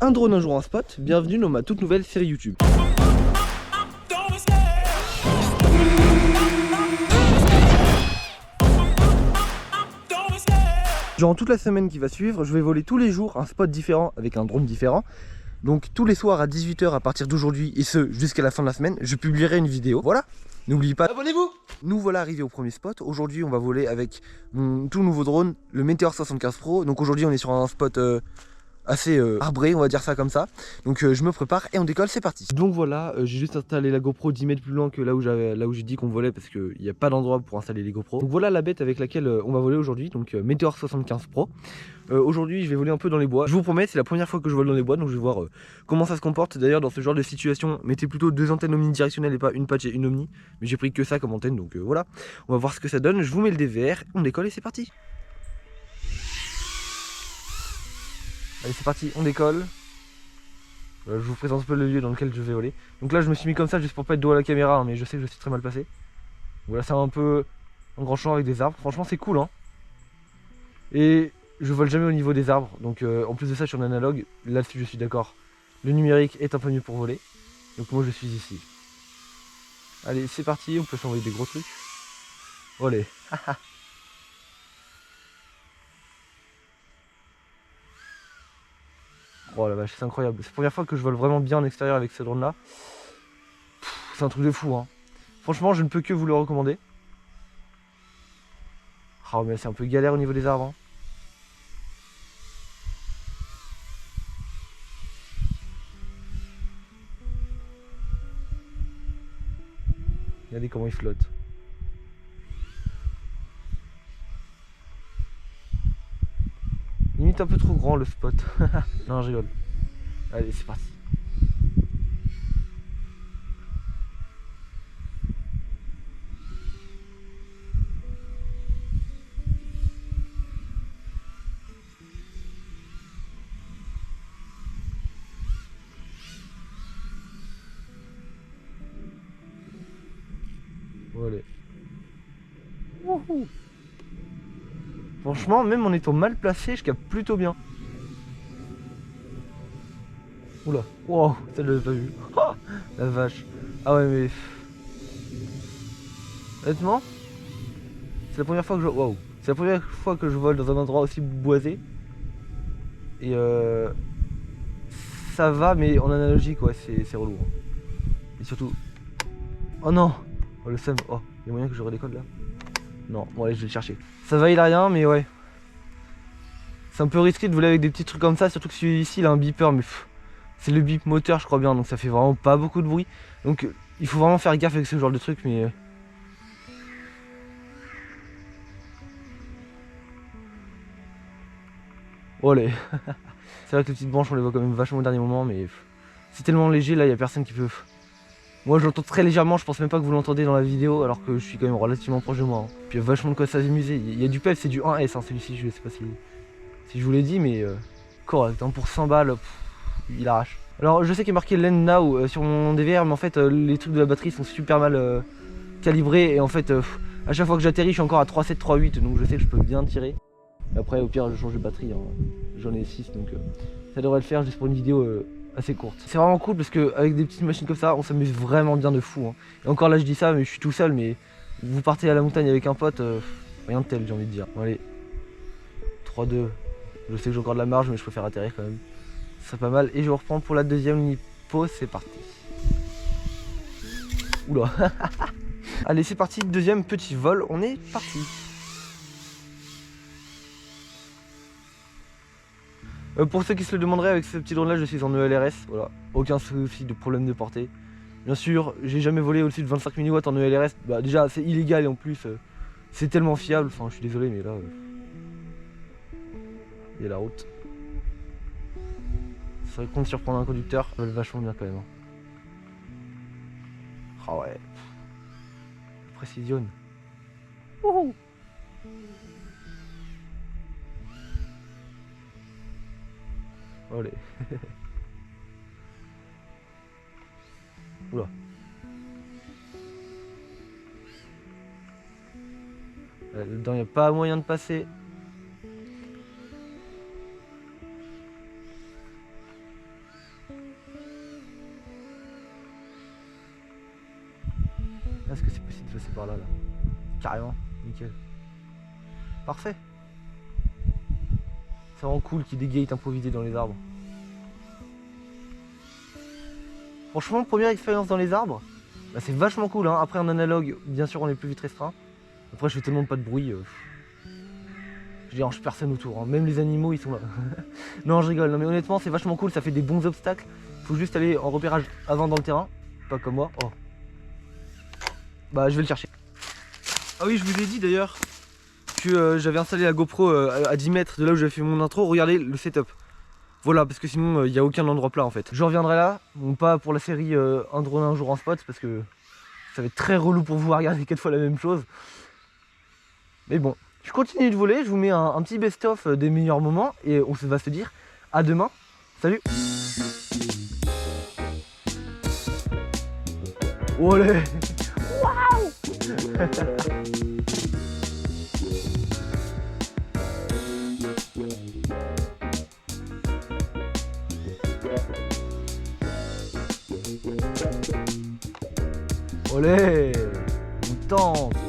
Un drone un jour un spot, bienvenue dans ma toute nouvelle série YouTube. Durant toute la semaine qui va suivre, je vais voler tous les jours un spot différent avec un drone différent. Donc tous les soirs à 18 h à partir d'aujourd'hui et ce jusqu'à la fin de la semaine, je publierai une vidéo. Voilà, n'oubliez pas, abonnez-vous. Nous voilà arrivés au premier spot. Aujourd'hui on va voler avec mon tout nouveau drone, le Meteor 75 Pro. Donc aujourd'hui on est sur un spot assez arbré, on va dire ça comme ça. Donc je me prépare et on décolle, c'est parti. Donc voilà, j'ai juste installé la GoPro 10 mètres plus loin que là où j'ai dit qu'on volait parce qu'il n'y a pas d'endroit pour installer les GoPro. Donc voilà la bête avec laquelle on va voler aujourd'hui, donc Meteor 75 Pro. Aujourd'hui je vais voler un peu dans les bois. Je vous promets, c'est la première fois que je vole dans les bois, donc je vais voir comment ça se comporte. D'ailleurs dans ce genre de situation, mettez plutôt 2 antennes omnidirectionnelles et pas une patch et une omni. Mais j'ai pris que ça comme antenne, donc voilà. On va voir ce que ça donne. Je vous mets le DVR, on décolle et c'est parti. Allez c'est parti, on décolle. Je vous présente un peu le lieu dans lequel je vais voler. Donc là je me suis mis comme ça juste pour pas être dos à la caméra, hein, mais je sais que je suis très mal passé. Voilà, c'est un peu un grand champ avec des arbres. Franchement c'est cool, hein. Et je vole jamais au niveau des arbres. Donc en plus de ça je suis en analogue. Là-dessus je suis d'accord. Le numérique est un peu mieux pour voler. Donc moi je suis ici. Allez c'est parti, on peut s'envoyer des gros trucs. Allez. Oh la vache, c'est incroyable. C'est la première fois que je vole vraiment bien en extérieur avec ce drone là. C'est un truc de fou, hein. Franchement je ne peux que vous le recommander. Oh mais c'est un peu galère au niveau des arbres, hein. Regardez comment il flotte. Limite un peu trop grand le spot. Non je rigole. Allez c'est parti. Allez. Wouhou. Franchement, même en étant mal placé, je capte plutôt bien. Oula, wow, ça je l'avais pas vu. Oh, la vache. Ah ouais, mais. Honnêtement, c'est la première fois que je. Waouh. C'est la première fois que je vole dans un endroit aussi boisé. Et ça va, mais en analogique, ouais, c'est relou, hein. Et surtout. Oh non. Oh le seum. Oh, il y a moyen que je redécolle là. Non, bon allez, je vais le chercher. Ça va, il a rien, mais ouais. C'est un peu risqué de voler avec des petits trucs comme ça, surtout que celui-ci il a un beeper, mais c'est le beep moteur je crois bien, donc ça fait vraiment pas beaucoup de bruit. Donc il faut vraiment faire gaffe avec ce genre de truc, mais... Oh les. C'est vrai que les petites branches on les voit quand même vachement au dernier moment, mais c'est tellement léger là, il y a personne qui peut... Moi je l'entends très légèrement, je pense même pas que vous l'entendez dans la vidéo, alors que je suis quand même relativement proche de moi, hein. Puis il y a vachement de quoi s'amuser, il y a du PEF, c'est du 1S, hein, celui-ci, je sais pas si je vous l'ai dit, mais correct, hein, pour 100 balles, il arrache. Alors je sais qu'il est marqué Land Now sur mon DVR, mais en fait les trucs de la batterie sont super mal calibrés, et en fait à chaque fois que j'atterris je suis encore à 3.7, 3.8, donc je sais que je peux bien tirer. Après au pire je change de batterie, hein. J'en ai 6, donc ça devrait le faire juste pour une vidéo assez courte. C'est vraiment cool parce qu'avec des petites machines comme ça on s'amuse vraiment bien de fou, hein. Et encore là je dis ça mais je suis tout seul, mais vous partez à la montagne avec un pote, rien de tel j'ai envie de dire. Bon, allez, 3-2, je sais que j'ai encore de la marge mais je préfère atterrir quand même. Ce serait pas mal. Et je reprends pour la deuxième Nippo, c'est parti. Oula. Allez c'est parti, deuxième petit vol, on est parti. Pour ceux qui se le demanderaient, avec ce petit drone là je suis en ELRS, voilà, aucun souci de problème de portée. Bien sûr, j'ai jamais volé au-dessus de 25 mW en ELRS, bah déjà c'est illégal et en plus c'est tellement fiable, enfin je suis désolé mais là il y a la route. C'est vrai qu'on surprendre un conducteur, ça vole vachement bien quand même, hein. Ah ouais, précisionne. Wouhou. Allez. Oula. Là-dedans, il n'y a pas moyen de passer. 。Est-ce que c'est possible de passer par là, là? Carrément, nickel. Parfait. C'est vraiment cool qu'il y ait des gates improvisés dans les arbres. Franchement, première expérience dans les arbres, bah, c'est vachement cool. Hein. Après, en analogue, bien sûr, on est plus vite restreint. Après, je fais tellement pas de bruit. Je dérange personne autour. Hein. Même les animaux, ils sont là. Non, je rigole. Non, mais honnêtement, c'est vachement cool. Ça fait des bons obstacles. Faut juste aller en repérage avant dans le terrain. Pas comme moi. Oh. Bah, je vais le chercher. Ah oui, je vous ai dit d'ailleurs que j'avais installé la GoPro à 10 mètres de là où j'avais fait mon intro. Regardez le setup. Voilà, parce que sinon il n'y a aucun endroit plat en fait. Je reviendrai là, bon pas pour la série un drone un jour en spot, parce que ça va être très relou pour vous à regarder 4 fois la même chose. Mais bon, je continue de voler, je vous mets un petit best-of des meilleurs moments et on va se dire à demain. Salut. Olé. Waouh. Olé, on tente.